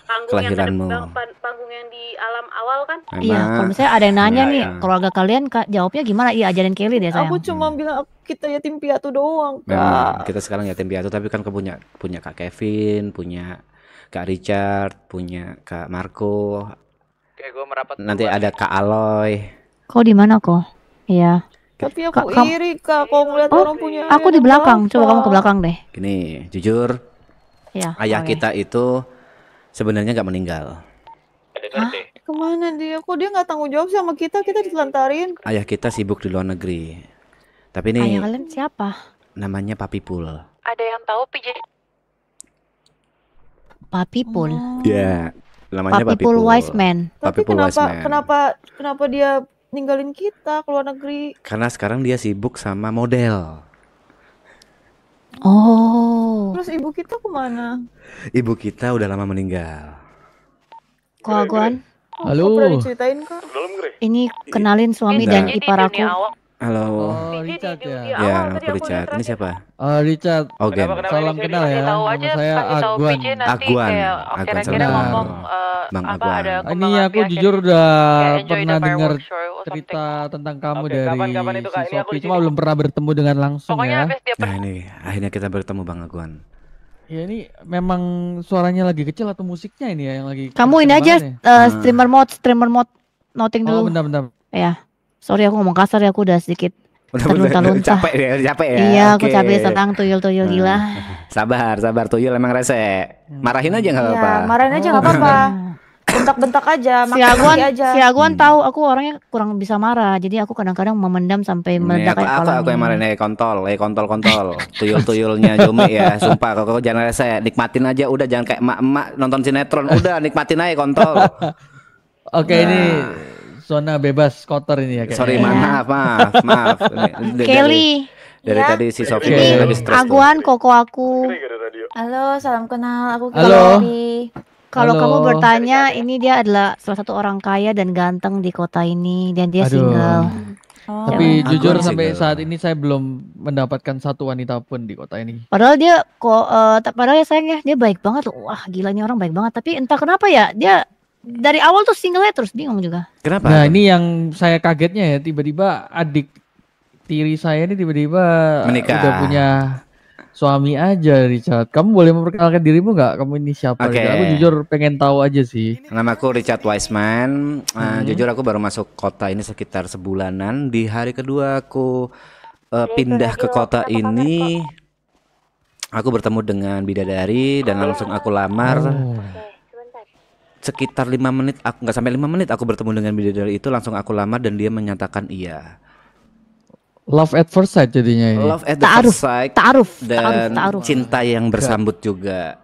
Panggung yang kelahiranmu. panggung yang di alam awal kan? Iya, kalau Memang misalnya ada yang nanya nih, ya. keluarga kalian jawabnya gimana? Iya, ajarin Kelly deh sayang. Aku cuma bilang kita yatim piatu doang, Memang Kak. kita sekarang yatim piatu, tapi kan punya Kak Kevin, punya Kak Richard, punya Kak Marco. Oke, gue merapat Nanti duluan. ada Kak Aloy. Kau di mana kok? Iya. Tapi aku Kak, iri, Kak, kalau ngeliat Oh, orang punya aku di belakang. Coba kamu ke belakang deh. Gini, jujur, Iya. ayah oke. kita itu sebenarnya nggak meninggal. Hah? Kemana dia? Kok dia nggak tanggung jawab sama kita? Kita ditelantarin. Ayah kita sibuk di luar negeri. Tapi ini Ayah kalian siapa? namanya Papi Pul. Ada yang tahu PJ? Papi Pul. Ya, namanya Papi Pul Wise Man. Tapi Papi Pul Wise Man. kenapa dia ninggalin kita ke luar negeri? Karena sekarang dia sibuk sama model. Oh. Terus ibu kita kemana? Ibu kita udah lama meninggal. Koaguan, Kok pernah diceritain, Kak? ini kenalin suami Enggak. dan Jadi ipar di aku. dunia awal. Halo. Oh, Richard Di ya. awal Ya, tadi aku aku Richard. lihat Ini siapa? Richard. Ogen. Salam kenal ya. Tahu Nama aja saya kasih tahu Aguan. PJ nanti Aguan. kayak Aguan kira-kira Salam. ngomong Bang apa Aguan. ada Ini kembang aku api akhirnya jujur udah kayak enjoy pernah the dengar fireworks show or something. cerita tentang kamu Oke, dari kapan itu, Kak? si Ini aku Sophie, di cuma sini. belum pernah bertemu dengan langsung Pokoknya ya. habis dia Nah ini akhirnya kita bertemu Bang Aguan. Ya ini memang suaranya lagi kecil atau musiknya ini ya yang lagi Kamu ini kenceng aja banget ya? streamer mode noting Oh, dulu. benar-benar. Ya. Sorry aku ngomong kasar ya, aku udah sedikit terlunta-lunta. Capek ya, capek ya. Iya, aku Oke. capek senang tuyul-tuyul gila. Sabar, tuyul emang rese. Marahin aja nggak apa-apa. Iya, marahin aja nggak apa-apa. Bentak-bentak aja, Si maki Aguan, aja. si Aguan tahu aku orangnya kurang bisa marah, jadi aku kadang-kadang memendam sampai Nih, meledak kayak aku yang kepalanya. marahin kontol. Tuyul-tuyulnya Jomi ya, sumpah kok jangan rese. Nikmatin aja udah, jangan kayak emak-emak nonton sinetron. Udah nikmatin aja kontol. Oke, Nah. ini zona bebas kotor ini ya kayaknya. Sorry, Iya. maaf. Ini Kelly, dari Ya. tadi si Sophie Ini lagi stres tuh. Aguan, koko aku. Halo, salam kenal. Aku Halo. Kelly. Kalau Halo. kamu bertanya, ini dia adalah salah satu orang kaya dan ganteng di kota ini, dan dia Aduh. single. Oh. Tapi Aku jujur masih sampai single. saat ini saya belum mendapatkan satu wanita pun di kota ini. Padahal dia padahal ya sayang ya, dia baik banget loh. Wah gila ini orang baik banget. Tapi entah kenapa ya, dia dari awal tuh single terus bingung juga. Kenapa? Nah, ini yang saya kagetnya ya, tiba-tiba adik tiri saya ini tiba-tiba Menikah. udah punya suami aja, Richard. Kamu boleh memperkenalkan dirimu nggak? Kamu ini siapa? Oke. Richard? Aku jujur pengen tahu aja sih. Namaku Richard Wiseman. Jujur aku baru masuk kota ini sekitar sebulanan. Di hari kedua aku pindah ke kota ini, aku bertemu dengan bidadari dan langsung aku lamar. Oh. Sekitar 5 menit, aku nggak sampai 5 menit aku bertemu dengan bidadari itu, langsung aku lamar dan dia menyatakan iya. Love at first sight jadinya ini. Love at the Ta'aruf, first sight dan ta'aruf. cinta yang bersambut juga.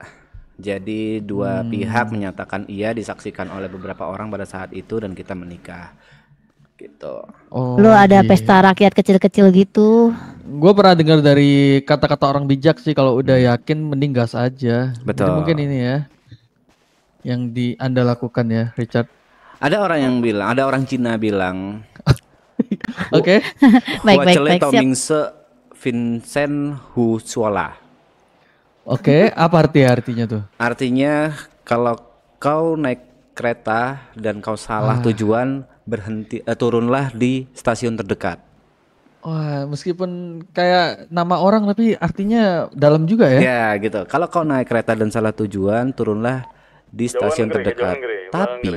Jadi dua pihak menyatakan iya, disaksikan oleh beberapa orang pada saat itu dan kita menikah. Gitu. Oh, Lu ada iya. pesta rakyat kecil-kecil gitu. Gue pernah dengar dari kata-kata orang bijak sih, kalau udah yakin mending gas aja. Jadi Betul. mungkin ini ya yang Anda lakukan ya, Richard. Ada orang yang bilang, ada orang Cina bilang, Oke. Baik, Wacele siap. Tomingse Vincent Hu Suola. Oke, apa artinya tuh? Artinya kalau kau naik kereta dan kau salah tujuan, turunlah di stasiun terdekat. Wah, meskipun kayak nama orang tapi artinya dalam juga ya. Ya gitu. Kalau kau naik kereta dan salah tujuan, turunlah di stasiun terdekat. Tapi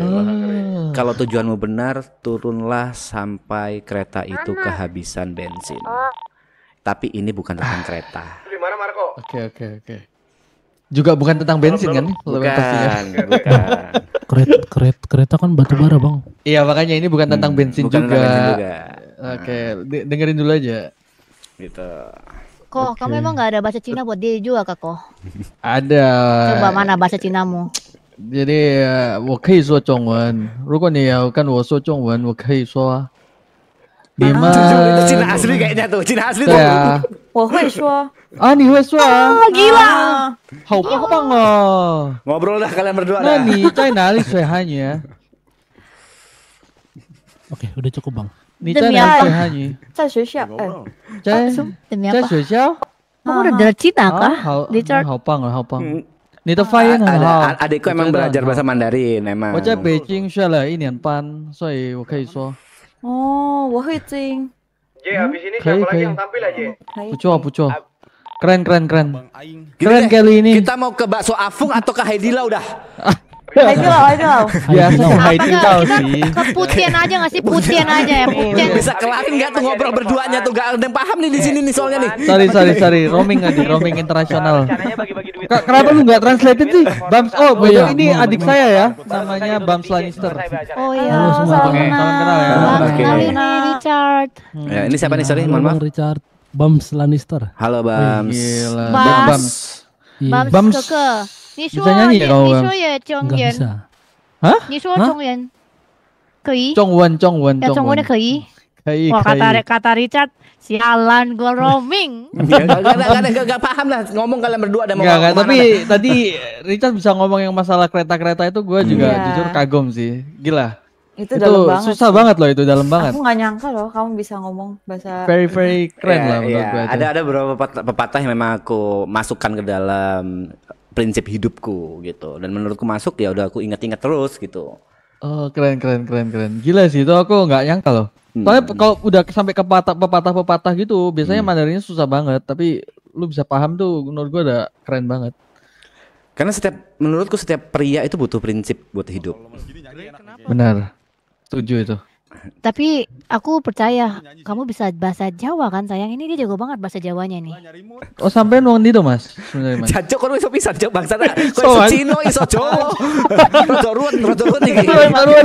kalau tujuanmu benar, turunlah sampai kereta itu kehabisan bensin. Tapi ini bukan tentang kereta. Oke. Juga bukan tentang bensin kan? Pastinya. Bukan. Kereta kan batu bara, Bang. Iya, makanya ini bukan tentang bensin Bukan juga. tentang bensin juga. Oke, dengerin dulu aja. Gitu. Kok kamu emang nggak ada bahasa Cina buat dia juga kak kok? Ada. Coba mana bahasa Cinamu? jadi我可以说中文，如果你要跟我说中文，我可以说。你们 Jujur itu Cina asli kayaknya tuh, Cina asli tuh. 对啊，我会说啊，你会说啊？Gila. 好棒哦！ Ngobrol dah kalian berdua 那 dah. 你在哪里学汉语啊？ Oke, udah cukup, Bang. 你在哪里学汉语？在学校，在 Demi 在 apa? 学校？ Kamu udah dari Cina 啊， kah? 好， Richard? 好棒啊，好棒！你你的发音很好。 adikku emang belajar bahasa Mandarin emang. 我在北京学了1年半，所以我可以说。哦，我会精。 J, habis ini Kei, siapa lagi kei. yang tampil aja? 不错不错，keren keren keren. Gini Keren deh, kali ini. kita mau ke bakso Afung atau ke Haidila udah? Ayo. Biasa Apa Haidil enggak tahu kita sih. ke Putien aja nggak sih? Putien aja ya, Putien. Bisa kelarin nggak tuh ngobrol berduanya tuh? Gak ada yang paham nih di sini nih soalnya nih. Sorry, roaming aja, roaming internasional. Rencananya bagi-bagi duit. Kenapa lu nggak translated sih? Bams, oh, iya. ini adik saya ya, namanya Bams Lannister. Oh iya, Halo semua. salam Oke, salam kenal ya. Salam Oke. kenal ini Richard. Ya, ini siapa nih? Sorry, Halo, mohon maaf. Bang Richard. Bams Lannister. Halo Bams. Gila, Bams. Bams. Iya. Bams Bams. 哥哥，你说 Bisa nyanyi 你 ya kamu, 你 Bams? 说也中 Enggak 原， bisa. 你说中原可以？ Jongwon, 要中文的可以？ Kei, Wah kei. kata Richard, sialan gua roaming. Ya, gak paham lah ngomong kalian berdua ada mau Enggak, kemana tapi dah. tadi Richard bisa ngomong yang masalah kereta-kereta itu gue juga Iya. jujur kagum sih. Gila. Itu Itu dalam banget. susah banget loh, itu dalam banget. Aku nggak nyangka loh kamu bisa ngomong bahasa. Very very keren Ya, lah menurut ya. gue itu. Ada beberapa pepatah yang memang aku masukkan ke dalam prinsip hidupku gitu. Dan menurutku masuk ya udah aku ingat-ingat terus gitu. Oh, keren. Gila sih itu, aku nggak nyangka loh. Soalnya kalau udah sampai ke pepatah gitu, biasanya Mandarinnya susah banget, tapi lu bisa paham tuh menurut gua udah keren banget. Karena menurutku setiap pria itu butuh prinsip buat hidup. Benar. Setuju itu. Tapi aku percaya kamu bisa bahasa Jawa kan sayang. Ini dia jago banget bahasa Jawanya nih. Oh, sampai nuang di Mas. Sebenarnya Mas. Jancuk kok iso pisan jok bangsa kok iso Soan. Cino iso Jawa. Rada ruwet iki.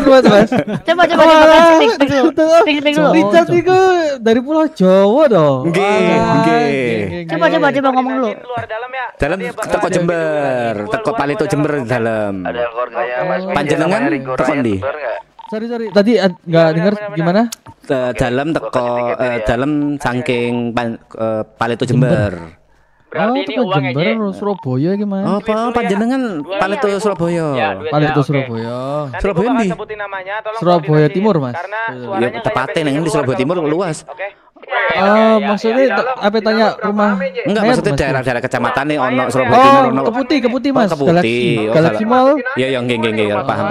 Ruwet Mas. Coba speak dulu. Speak dulu. Richard itu dari Pulau Jawa dong. Nggih. Coba ngomong dulu. Luar dalam ya. Dalam teko Jember, teko Palito Jember di dalam. Ada keluarganya Mas. Panjenengan teko ndi? Sorry. Tadi nggak dengar gimana? Dalam teko dalam saking Palito Jember. Berarti ini teko uang aja. Jember, Surabaya gimana? Oh, panjenengan Palito Surabaya. Palito Surabaya. Surabaya ndi? ndi? Sebutin namanya, tolong Surabaya koordinasi. Timur, Mas. Karena Ya, suaranya nggak tepatnya nyampe yang di luar Surabaya Timur kampung. luas. Oke. Maksudnya apa tanya rumah? Enggak, Mayat, maksudnya Mas? daerah-daerah kecamatan nih ono Surabaya Timur Oh, ono. Keputih Mas. Keputih. Galaxy, Oh, Galaxy salah. Mall. Iya, nggih, paham.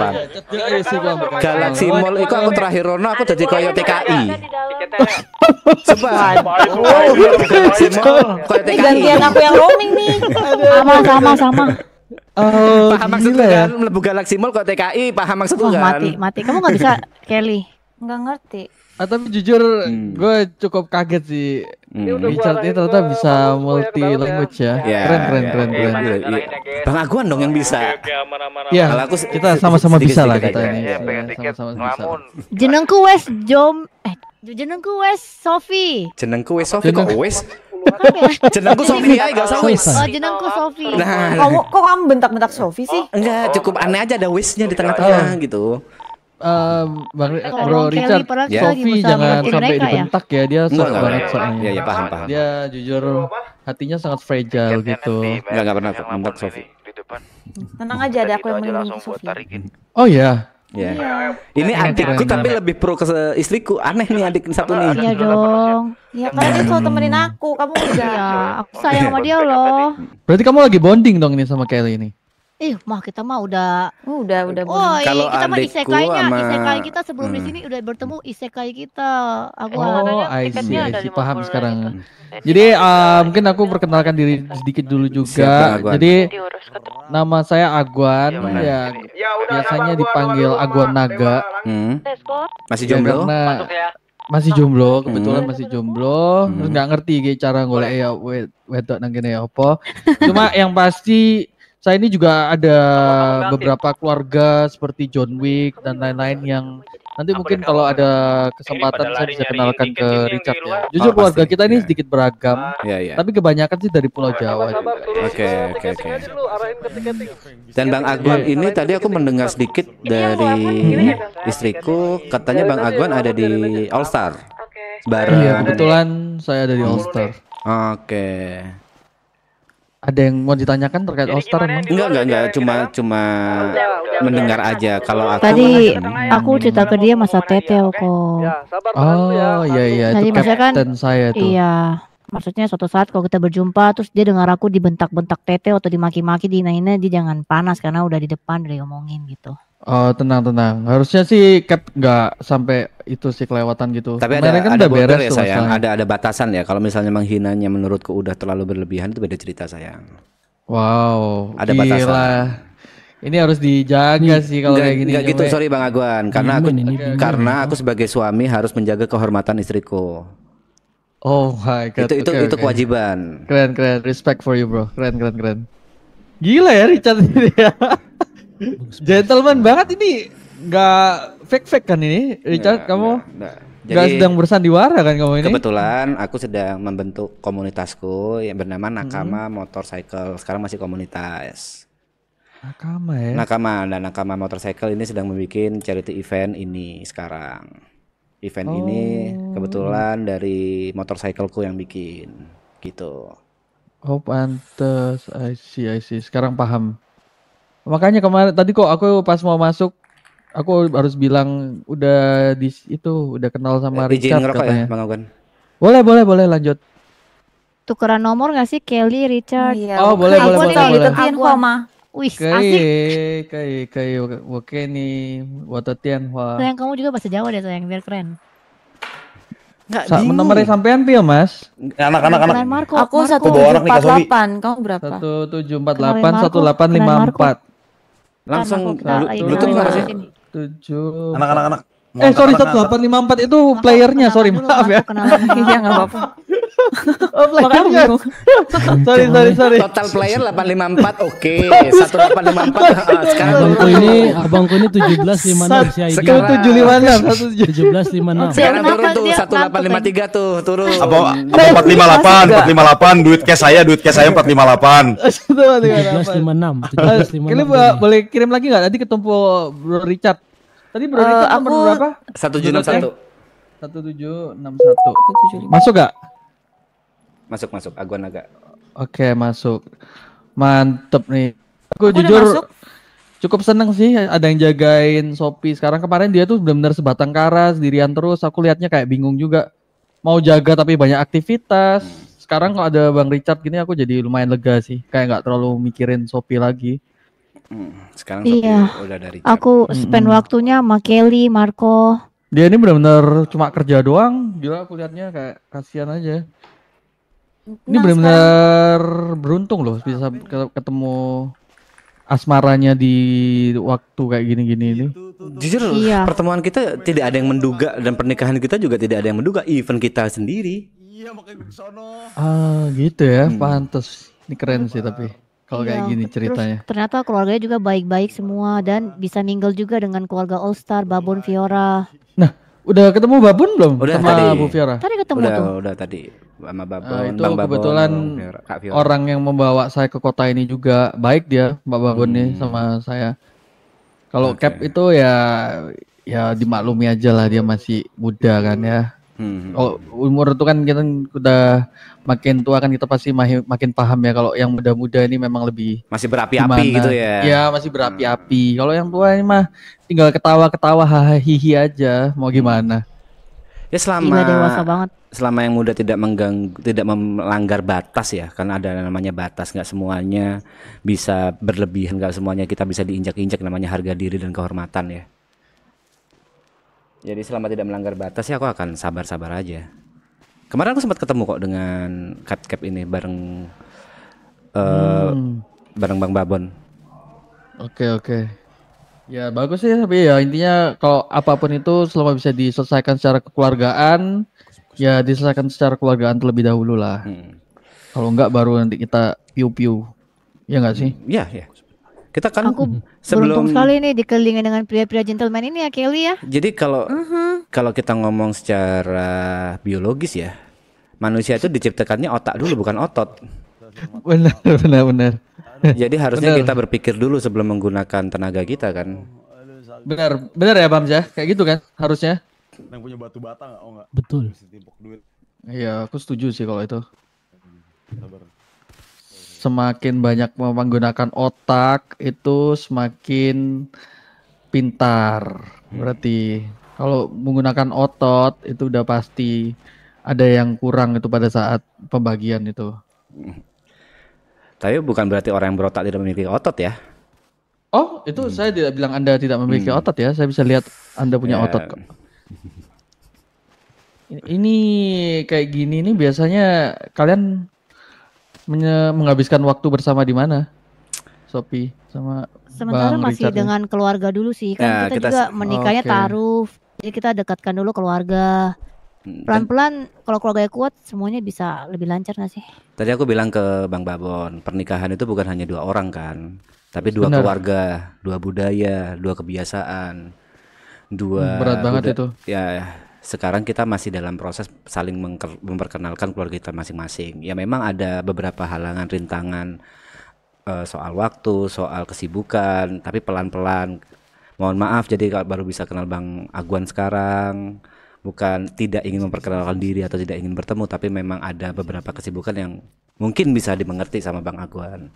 Iya sih gua ambil Galaxy Mall iku aku terakhir ono aku dadi koyo TKI. Tiketnya Coba. Galaxy Mall koyo Ini TKI. gantian aku yang roaming nih. Sama. Oh, Paham maksudku gila ya. kan mlebu Galaxy Mall koyo TKI, paham maksudku Wah kan. mati. Kamu nggak bisa Kelly. Nggak ngerti. Tapi jujur gue cukup kaget sih. Richard ini ternyata bisa multi language ya. Ya, Keren. Iya. Bang Aguan dong yang bisa. Ya, Kalau aku kita sama-sama bisa lah sedikit-sedikit kita aja. ini. ya, pengen tiket Sama-sama bisa. ngelamun. Jenengku wes Sofi. Jenengku wis Sofi kok wis. Apa ya? Jenengku Sofi ae gak usah wis. Oh jenengku Sofi. Nah, Kok kamu bentak-bentak Sofi sih? enggak cukup aneh aja ada wisnya di tengah-tengah gitu. Bro Tolong Kelly, Richard, padahal kita lagi Sofi berusaha jangan ngertiin sampai mereka ya. dibentak ya, dia sok Enggak, banget enggak. soalnya. Iya, paham. Dia jujur hatinya sangat fragile gitu. Enggak pernah aku bentak Sofi. Di depan. Tenang aja, ada aku yang Gitu aja melindungi langsung buat Sofi. tarikin. Oh ya, Ya. Ini adikku keren. tapi lebih pro ke istriku. Aneh nih adik satu nih. Iya dong. Ya karena dia selalu temenin aku. Kamu Iya, enggak. aku sayang sama dia loh. berarti kamu lagi bonding dong ini sama Kelly ini. Kita mah udah. Udah Oh, Kalau kita mah adikku isekainya, sama- isekai kita sebelum di sini udah bertemu isekai kita. Aku Oh, I see, paham sekarang. Jadi mungkin aku perkenalkan diri sedikit dulu Siapa, juga. Aguan? Jadi nama saya Aguan, ya biasanya dipanggil Aguan Naga. Masih Ya, jomblo? karena masih jomblo, kebetulan masih jomblo. Terus nggak ngerti kayak cara golek ya wedok nang kene ya apa. Cuma yang pasti saya ini juga ada beberapa keluarga seperti John Wick dan lain-lain yang nanti mungkin kalau ada kesempatan saya bisa kenalkan ke Richard ya. Jujur Oh, keluarga pasti. kita ini Ya. sedikit beragam, Iya. tapi kebanyakan sih dari Pulau Jawa juga. Oke. Dan Bang Aguan ini tadi aku mendengar sedikit dari istriku katanya Bang Aguan ada di All Star. Bareng. Iya, kebetulan saya ada di All Star. Oke. Ada yang mau ditanyakan terkait All Star emang? Enggak, cuma mendengar aja kalau aku. tadi aku cerita ke dia masa Teteo kok. Oh, iya Tadi itu maksudnya kan- kapten saya tuh. Iya. Maksudnya suatu saat kalau kita berjumpa terus dia dengar aku dibentak-bentak Tete atau dimaki-maki dihina-hina, dia jangan panas karena udah di depan udah diomongin gitu. Oh, tenang. Harusnya sih Cap nggak sampai itu sih kelewatan gitu. Tapi Kemarin kan ada udah border beres ya tuh sayang, masalahnya. ada batasan ya. Kalau misalnya menghinanya menurutku udah terlalu berlebihan itu beda cerita sayang. Wow, Ada gila. batasan. Ini harus dijaga sih kalau kayak gini. Enggak gitu, cewek. sorry Bang Aguan, karena aku Bimbing ini, bimbing. karena aku sebagai suami harus menjaga kehormatan istriku. Oh my god. Itu Oke, itu oke. kewajiban. Keren. Respect for you, bro. Keren. Gila ya Richard ini ya. Gentleman banget ini. Nggak fake kan ini, Richard? Kamu Nggak. nggak sedang bersandiwara kan kamu ini? Kebetulan aku sedang membentuk komunitasku yang bernama Nakama Motorcycle. Sekarang masih komunitas. Nakama ya. Nakama Motorcycle ini sedang membuat charity event ini sekarang. Event ini kebetulan dari motorcycleku yang bikin gitu. Oh pantes, I see. Sekarang paham. Makanya kemarin tadi kok aku pas mau masuk, aku harus bilang udah udah kenal sama Izin Richard ngerokok ya katanya. Bang Aguan. Boleh lanjut. Tukeran nomor nggak sih Kelly, Richard? Iya. Oh, boleh. Ditetin kok mah. Wih, asik. Kayak oke nih, watetian wah. Sayang kamu juga bahasa Jawa deh sayang, biar keren. Nomornya sampean pia Mas? Anak-anak Keren Marco. Aku Marco. 1748. Kamu berapa? 1748 1814. langsung Marco, kita Bluetooth nggak sih? 7 Anak-anak. sorry 1854 itu playernya, sorry maaf ya. Iya enggak apa-apa. Oh, playernya. sorry. Total player 854 oke. 1854 sekarang Abangku ini 1756 si ID. Sekarang 756 1756. sekarang turun Kenapa tuh dia 1853 tuh turun. Apa 458 duit cash saya 458. 1756. 1756. Kalian boleh kirim lagi nggak? Nanti ketemu Bro Richard. Tadi Bro Richard nomor aku- berapa? 1761. 1761. Masuk gak? Masuk Aguan agak. Oke, masuk. Mantep nih. Aku Aku udah jujur masuk. cukup seneng sih ada yang jagain Shopee. Sekarang kemarin dia tuh benar-benar sebatang kara sendirian terus. Aku lihatnya kayak bingung juga. Mau jaga tapi banyak aktivitas. Sekarang kalau ada Bang Richard gini aku jadi lumayan lega sih. Kayak nggak terlalu mikirin Shopee lagi. Sekarang Iya. Sophie udah dari Aku spend waktunya sama Kelly, Marco. Dia ini benar-benar cuma kerja doang. Gila aku lihatnya kayak kasihan aja. Ini benar-benar beruntung loh bisa ketemu asmaranya di waktu kayak gini-gini ini. Jujur Iya. pertemuan kita tidak ada yang menduga dan pernikahan kita juga tidak ada yang menduga, even kita sendiri. Ah gitu ya, pantes. Ini keren sih tapi kalau kayak Iya, gini terus ceritanya. ternyata keluarganya juga baik-baik semua dan bisa mingle juga dengan keluarga All Star, Babon Fiora. Udah ketemu Babun belum Udah, sama tadi. Bu Fiora? Tadi ketemu tuh. Udah tadi sama Babon, Nah, itu Bang Babon, kebetulan Kak Fiora. orang yang membawa saya ke kota ini juga baik dia, Mbak Babon nih sama saya. Kalau Oke. Cap itu ya dimaklumi aja lah dia masih muda kan ya. Oh, umur itu kan kita udah makin tua kan kita pasti makin paham ya kalau yang muda-muda ini memang lebih Masih berapi-api gimana. gitu ya. Iya, masih berapi-api. Kalau yang tua ini mah tinggal ketawa-ketawa hahihi aja, mau gimana? Ya Gila dewasa banget. selama yang muda tidak mengganggu, tidak melanggar batas ya, karena ada namanya batas, nggak semuanya bisa berlebihan, nggak semuanya kita bisa diinjak-injak, namanya harga diri dan kehormatan ya. Jadi selama tidak melanggar batas ya aku akan sabar-sabar aja. Kemarin aku sempat ketemu kok dengan Cap ini bareng bareng Bang Babon. Oke. Ya bagus sih, tapi ya intinya kalau apapun itu selama bisa diselesaikan secara kekeluargaan, ya diselesaikan secara kekeluargaan terlebih dahulu lah. Kalau enggak baru nanti kita piu-piu. Ya enggak sih? Ya. Kita kan Aku beruntung sebelum sekali nih dikelilingi dengan pria-pria gentleman ini ya Kelly ya. Jadi kalau kita ngomong secara biologis ya, manusia itu diciptakannya otak dulu bukan otot. Benar. Jadi harusnya Benar. kita berpikir dulu sebelum menggunakan tenaga kita kan. Benar ya Bams ya? Kayak gitu kan harusnya? Yang punya batu bata nggak? Oh nggak. Betul. Bisa timpuk duit. Iya, aku setuju sih kalau itu. Semakin banyak menggunakan otak itu semakin pintar. Berarti kalau menggunakan otot itu udah pasti ada yang kurang itu pada saat pembagian itu. Tapi bukan berarti orang yang berotak tidak memiliki otot ya. Oh, itu saya tidak bilang Anda tidak memiliki otot ya. Saya bisa lihat Anda punya Ya. otot kok. Ini kayak gini nih biasanya kalian menghabiskan waktu bersama di mana? Sophie sama Sementara Bang masih Richard nih. dengan keluarga dulu sih. Ya, Kan kita kita juga se- menikahnya Oke. taruh. Jadi kita dekatkan dulu keluarga. Pelan-pelan kalau keluarganya kuat semuanya bisa lebih lancar gak sih? Tadi aku bilang ke Bang Babon, pernikahan itu bukan hanya 2 orang kan, tapi 2 Benar. keluarga, 2 budaya, 2 kebiasaan, 2 Berat banget itu. Ya, sekarang kita masih dalam proses saling memperkenalkan keluarga kita masing-masing. Ya memang ada beberapa halangan, rintangan soal waktu, soal kesibukan, tapi pelan-pelan. Mohon maaf jadi kalau baru bisa kenal Bang Aguan sekarang. Bukan tidak ingin memperkenalkan diri atau tidak ingin bertemu, tapi memang ada beberapa kesibukan yang mungkin bisa dimengerti sama Bang Aguan.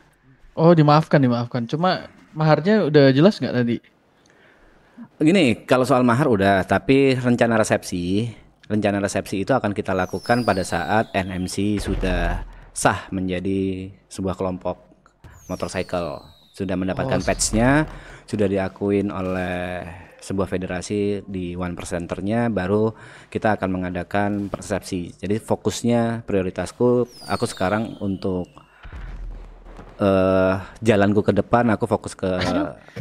Oh, dimaafkan. Cuma maharnya udah jelas nggak tadi? Gini, kalau soal mahar udah, tapi rencana resepsi itu akan kita lakukan pada saat NMC sudah sah menjadi sebuah kelompok motorcycle, sudah mendapatkan patch-nya, sudah diakuin oleh sebuah federasi di one percenternya, baru kita akan mengadakan resepsi. Jadi fokusnya, prioritasku, aku sekarang untuk jalanku ke depan, aku fokus ke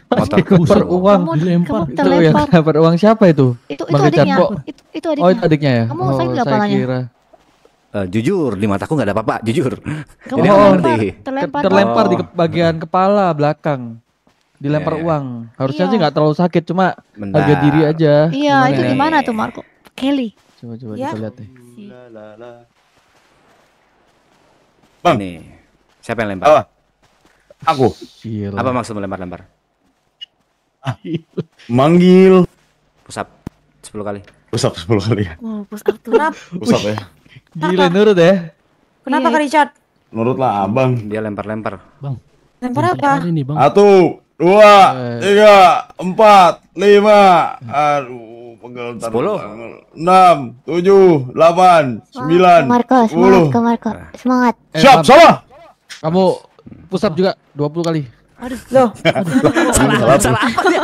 motor. Dapat uang. Dilempar. Kamu Itu yang terlempar. dapat uang siapa itu? Itu Bang Richard adiknya. kok? Itu Oh, adiknya. itu adiknya ya? Kamu oh, sakit nggak saya palanya? kira. Jujur, di mataku nggak ada apa-apa, jujur. Kamu Jadi aku ngerti. terlempar. Terlempar di Oh. bagian kepala belakang. Dilempar Iya, iya. uang. Harusnya Iya. sih nggak terlalu sakit, cuma Bentar. harga diri aja. Iya, itu ya? gimana tuh Marco? Kelly. Coba Ya. kita lihat deh. Bang. Ini siapa yang lempar? Apa? Aku Gila. Apa maksud melempar-lempar? manggil Pusap 10 kali. pusat 10 kali ya. Oh, push up tuh. Pusat ya. Gila nurut ya. Kenapa Iya. Kak Richard? Menurut lah abang. Dia lempar-lempar. Lempar apa? Ini bang. 1, 2, 3, 4, 5. Aduh, pegel ntar. 10. 6, 7, 8, 9, Marco, 10. semangat, Marco. Semangat. Siap, salah. Kamu pusat juga 20 kali. Loh, Salah apa?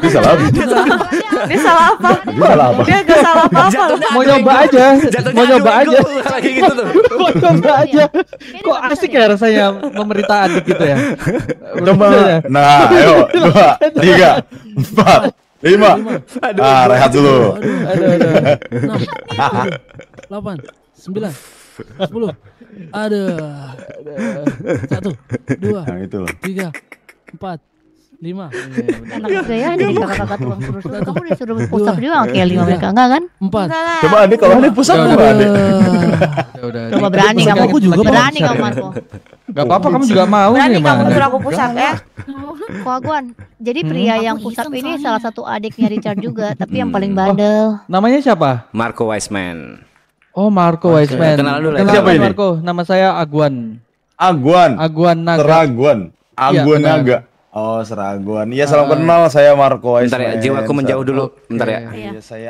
Dia salah apa? dia salah apa? Dia salah apa? Dia gak salah apa-apa loh. Mau nyoba aja. Mau nyoba aja. Lagi gitu tuh. Mau nyoba aja. Kok asik ya rasanya memerintah adik gitu ya. Coba. Nah, ayo. 2, 3, 4, 5. Ah, rehat dulu. Aduh. 6, 8, 9, 10. Ada. 1, 2, Nah, itu loh. 3, 4, 5. Enak juga ya jadi kakak-kakak tukang terus. Kamu disuruh push up juga sama Kelly sama mereka enggak kan? 4. Coba Adik kalau Adik pusat coba Adik. Udah. Coba berani Pusat kamu. aku juga Berani pusat. kamu Marco. Gak apa-apa kamu juga mau Berani nih kamu Mas. suruh aku pusat ya? Koaguan. Jadi pria yang push up ini salah satu adiknya Richard juga, tapi yang paling bandel. Namanya siapa? Marco Wiseman. Oh, Marco Wiseman. Kenalan dulu ya. Kenalan, Siapa ini? Marco. Nama saya Aguan. Aguan. Naga. Seraguan. Aguan Iya, benar. Naga. Oh, Seraguan. Iya, salam kenal, saya Marco Bentar ya, Wiseman. jiwaku menjauh dulu. Bentar ya. Iya. Iya, saya